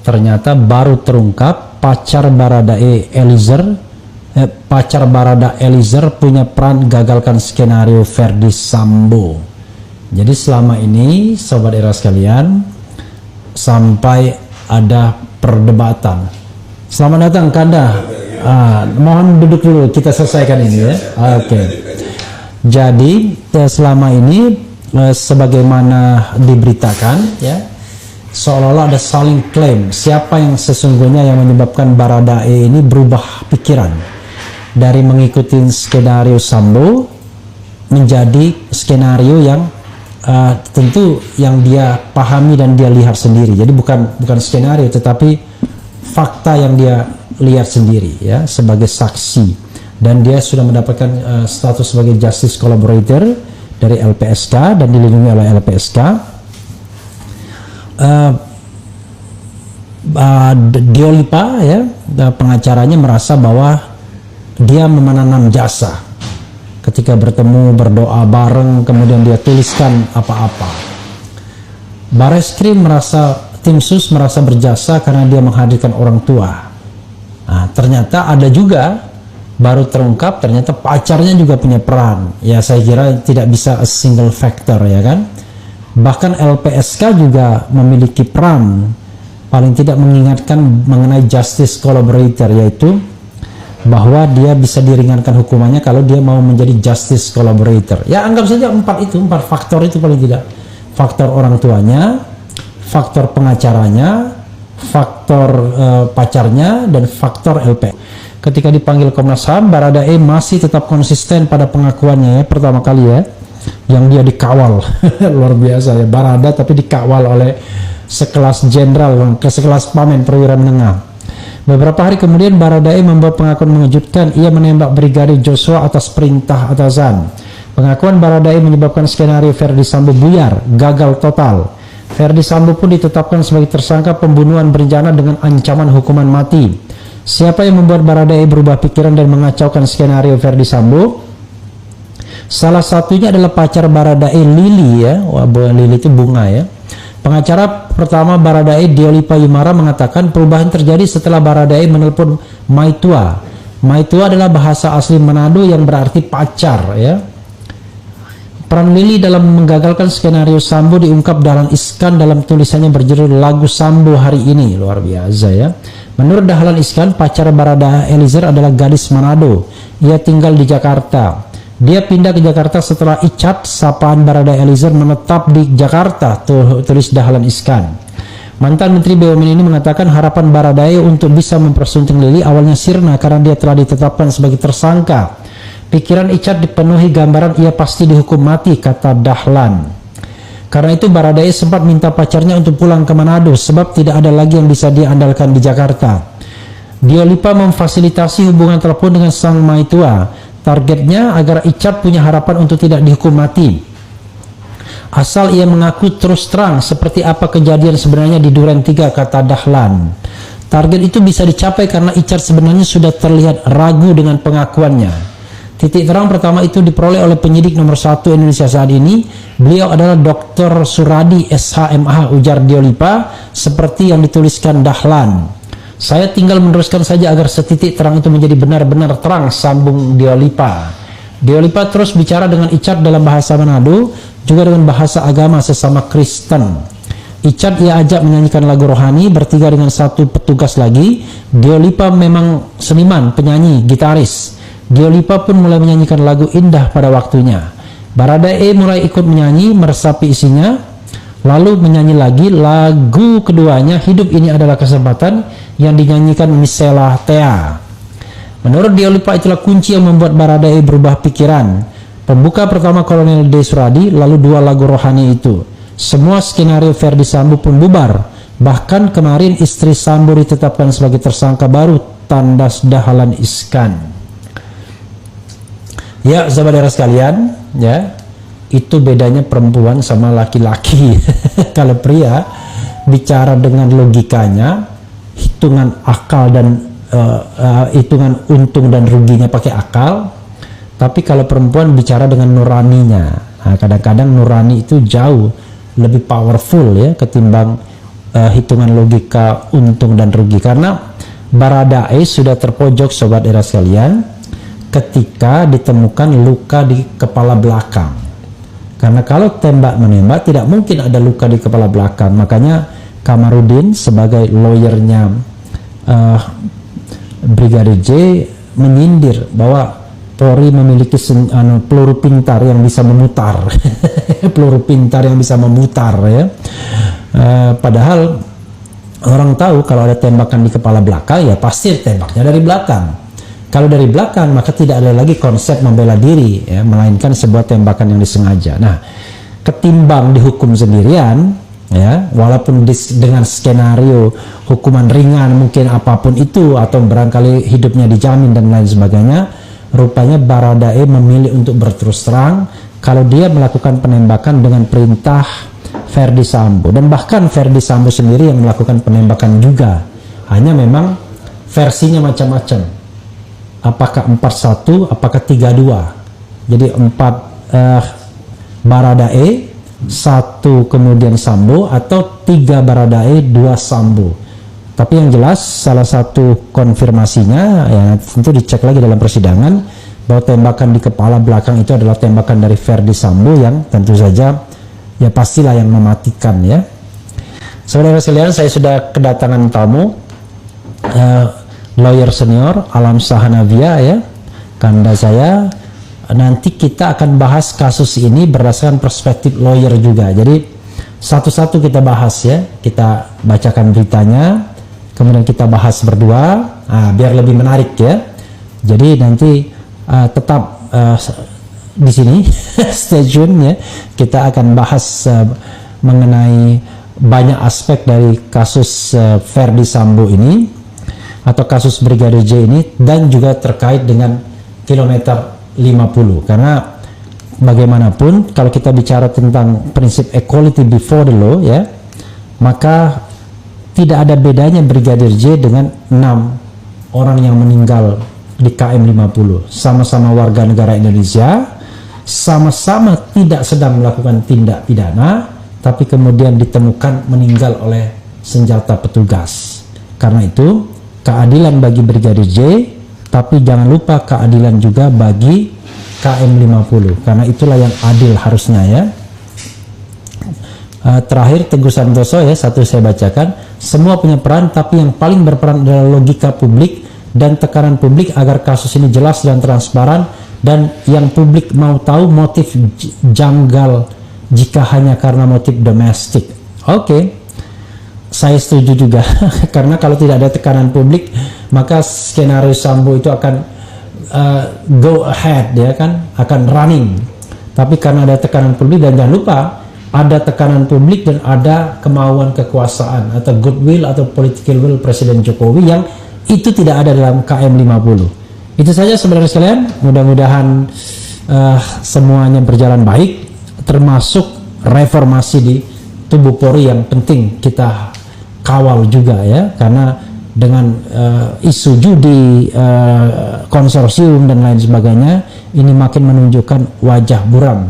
ternyata baru terungkap pacar Baradae Eliezer punya peran gagalkan skenario Verdi Sambo. Jadi selama ini sobat era sekalian, sampai ada perdebatan. Selamat datang Kanda. Mohon duduk dulu, kita selesaikan ini ya. Oke. Jadi selama ini sebagaimana diberitakan ya, seolah-olah ada saling klaim siapa yang sesungguhnya yang menyebabkan Baradae ini berubah pikiran dari mengikuti skenario Sambo menjadi skenario yang tentu yang dia pahami dan dia lihat sendiri. Jadi bukan skenario tetapi fakta yang dia lihat sendiri ya, sebagai saksi, dan dia sudah mendapatkan status sebagai justice collaborator dari LPSK dan dilindungi oleh LPSK. Diolipa ya, pengacaranya merasa bahwa dia menanam jasa ketika bertemu, berdoa bareng, kemudian dia tuliskan apa-apa. Bareskrim merasa, tim sus merasa berjasa karena dia menghadirkan orang tua. Nah, ternyata ada juga, baru terungkap ternyata pacarnya juga punya peran. Ya saya kira tidak bisa a single factor ya kan. Bahkan LPSK juga memiliki peran, paling tidak mengingatkan mengenai justice collaborator, yaitu bahwa dia bisa diringankan hukumannya kalau dia mau menjadi justice collaborator. Ya anggap saja empat faktor itu paling tidak. Faktor orang tuanya, faktor pengacaranya, faktor pacarnya, dan faktor LP. Ketika dipanggil Komnas HAM, Baradae masih tetap konsisten pada pengakuannya ya, pertama kali ya, yang dia dikawal. Luar biasa ya, Barada tapi dikawal oleh sekelas jenderal, sekelas pamen perwira menengah. Beberapa hari kemudian Baradae membuat pengakuan mengejutkan. Ia menembak Brigadir Joshua atas perintah atasan. Pengakuan Baradae menyebabkan skenario Verdi Sambo buyar, gagal total. Verdi Sambo pun ditetapkan sebagai tersangka pembunuhan berencana dengan ancaman hukuman mati. Siapa yang membuat Baradae berubah pikiran dan mengacaukan skenario Verdi Sambo? Salah satunya adalah pacar Baradae, Lili ya. Wah, Lili itu bunga ya. Pengacara pertama Baradae, Diolipa Yumara, mengatakan perubahan terjadi setelah Baradae menelpon Maitua. Maitua adalah bahasa asli Manado yang berarti pacar ya. Peran Lili dalam menggagalkan skenario Sambo diungkap Dahlan Iskan dalam tulisannya berjudul Lagu Sambo Hari Ini. Luar biasa ya. Menurut Dahlan Iskan, pacar Baradae Eliezer adalah gadis Manado. Ia tinggal di Jakarta. Dia pindah ke Jakarta setelah Icat, sapaan Baradae Eliezer, menetap di Jakarta, tulis Dahlan Iskan. Mantan Menteri BUMN ini mengatakan harapan Baradae untuk bisa mempersunting Lili awalnya sirna karena dia telah ditetapkan sebagai tersangka. Pikiran Icat dipenuhi gambaran ia pasti dihukum mati, kata Dahlan. Karena itu Baradae sempat minta pacarnya untuk pulang ke Manado sebab tidak ada lagi yang bisa dia andalkan di Jakarta. Diolipa memfasilitasi hubungan telepon dengan sang Maitua. Targetnya agar Icat punya harapan untuk tidak dihukum mati. Asal ia mengaku terus terang seperti apa kejadian sebenarnya di Duren 3, kata Dahlan. Target itu bisa dicapai karena Icat sebenarnya sudah terlihat ragu dengan pengakuannya. Titik terang pertama itu diperoleh oleh penyidik nomor 1 Indonesia saat ini. Beliau adalah Dr. Suradi SHMH, ujar Diolipa, seperti yang dituliskan Dahlan. Saya tinggal meneruskan saja agar setitik terang itu menjadi benar-benar terang, sambung Diolipa. Diolipa terus bicara dengan Icat dalam bahasa Manado, juga dengan bahasa agama sesama Kristen. Icat ia ajak menyanyikan lagu rohani bertiga dengan satu petugas lagi. Diolipa memang seniman, penyanyi, gitaris. Diolipa pun mulai menyanyikan lagu indah pada waktunya. Baradae mulai ikut menyanyi, meresapi isinya, lalu menyanyi lagi lagu keduanya, Hidup Ini Adalah Kesempatan, yang dinyanyikan Misela Thea. Menurut Diolipa itulah kunci yang membuat Baradae berubah pikiran. Pembuka pertama Kolonel D. Suradi, lalu dua lagu rohani itu. Semua skenario Verdi Sambo pun bubar. Bahkan kemarin istri Sambo ditetapkan sebagai tersangka baru, tandas Dahlan Iskan. Ya, saudara sekalian, ya, itu bedanya perempuan sama laki-laki. Kalau pria bicara dengan logikanya, hitungan akal dan hitungan untung dan ruginya pakai akal. Tapi kalau perempuan bicara dengan nuraninya, nah, kadang-kadang nurani itu jauh lebih powerful ya ketimbang hitungan logika untung dan rugi, karena Baradae sudah terpojok sobat era sekalian ketika ditemukan luka di kepala belakang. Karena kalau tembak menembak tidak mungkin ada luka di kepala belakang. Makanya Kamarudin sebagai lawyernya Brigadir J menyindir bahwa Polri memiliki peluru pintar yang bisa memutar. Peluru pintar yang bisa memutar ya. Padahal orang tahu kalau ada tembakan di kepala belakang ya pasti tembaknya dari belakang. Kalau dari belakang maka tidak ada lagi konsep membela diri ya, melainkan sebuah tembakan yang disengaja. Nah, ketimbang dihukum sendirian ya, walaupun dengan skenario hukuman ringan mungkin apapun itu atau barangkali hidupnya dijamin dan lain sebagainya, rupanya Baradae memilih untuk berterus terang kalau dia melakukan penembakan dengan perintah Verdi Sambo, dan bahkan Verdi Sambo sendiri yang melakukan penembakan juga, hanya memang versinya macam-macam, apakah 4-1 apakah 3-2, jadi 4 Baradae 1 kemudian Sambo, atau 3 Baradae 2 Sambo. Tapi yang jelas salah satu konfirmasinya ya tentu dicek lagi dalam persidangan bahwa tembakan di kepala belakang itu adalah tembakan dari Verdi Sambo yang tentu saja ya pastilah yang mematikan ya. Saudara sekalian, saya sudah kedatangan tamu lawyer senior Alam Sahanavia ya, kanda saya. Nanti kita akan bahas kasus ini berdasarkan perspektif lawyer juga. Jadi satu-satu kita bahas ya, kita bacakan beritanya, kemudian kita bahas berdua, biar lebih menarik ya. Jadi nanti tetap di sini stay tune ya, kita akan bahas mengenai banyak aspek dari kasus Verdi Sambo ini atau kasus Brigadir J ini, dan juga terkait dengan kilometer 50, karena bagaimanapun kalau kita bicara tentang prinsip equality before the law ya, maka tidak ada bedanya Brigadir J dengan 6 orang yang meninggal di KM 50, sama-sama warga negara Indonesia, sama-sama tidak sedang melakukan tindak pidana, tapi kemudian ditemukan meninggal oleh senjata petugas. Karena itu keadilan bagi Brigadir J, tapi jangan lupa keadilan juga bagi KM 50, karena itulah yang adil harusnya ya. Terakhir Teguh Santoso ya, satu saya bacakan, semua punya peran tapi yang paling berperan adalah logika publik dan tekanan publik agar kasus ini jelas dan transparan, dan yang publik mau tahu motif janggal jika hanya karena motif domestik. Oke, saya setuju juga. Karena kalau tidak ada tekanan publik maka skenario Sambo itu akan go ahead ya kan, akan running. Tapi karena ada tekanan publik, dan jangan lupa ada tekanan publik dan ada kemauan kekuasaan atau goodwill atau political will Presiden Jokowi yang itu tidak ada dalam KM 50. Itu saja saudara sekalian, mudah-mudahan semuanya berjalan baik, termasuk reformasi di tubuh Polri yang penting kita kawal juga ya, karena dengan isu judi, konsorsium dan lain sebagainya ini makin menunjukkan wajah buram